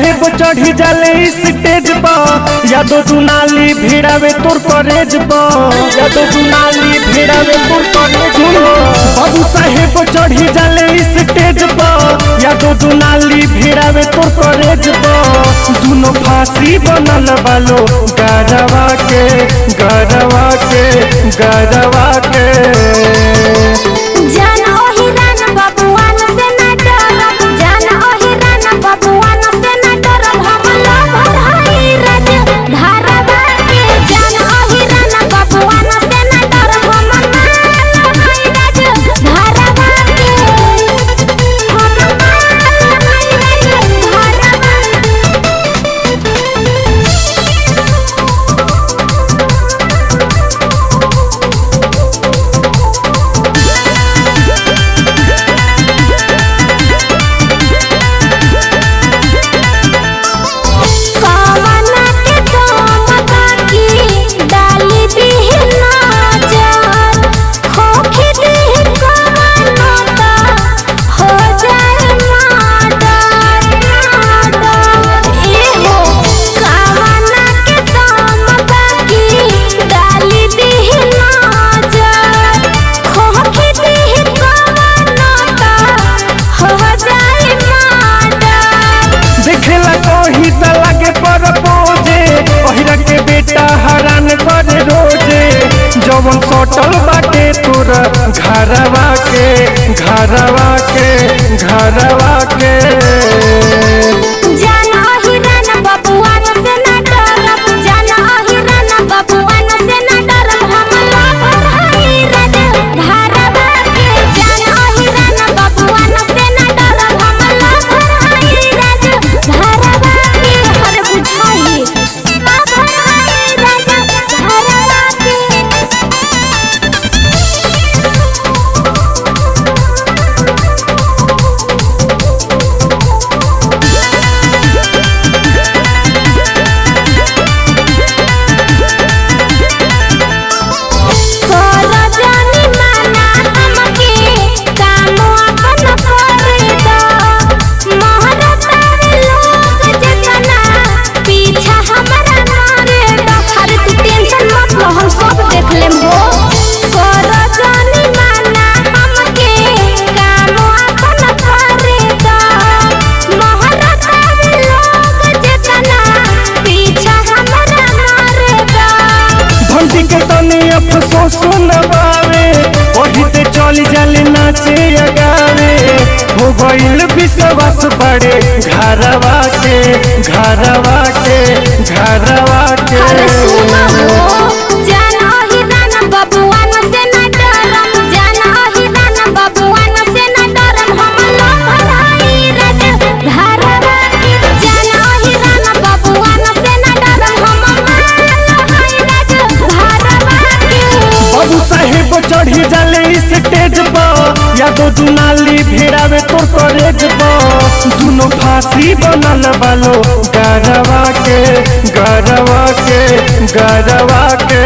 साहेब चढ़ी जाले स्टेज पर यादो दुनाली भिड़ावे तोर कॉलेज पर यादो दुनाली भिड़ावे तोर कॉलेज पर बाबू साहेब चढ़ी जाले स्टेज पर यादो दुनाली भिड़ावे तोर कॉलेज पर दोनों फांसी बनल बालो गरवा के गरवा के गरवा के हरान करे रोजे जवन सटल बाटे तोरा घरवा के घरवा के घरवा के अफसोस नबावे वही ते चली जाले नाचे अगावे हो गइल विश्वास बड़े घरवा के घरवा के घरवा के चढ़ी जाले स्टेज पर यादो दुनाली भिड़ावे तोर कॉलेज पर दोनों फांसी बनल बालो गरवा के गरवा के गरवा के।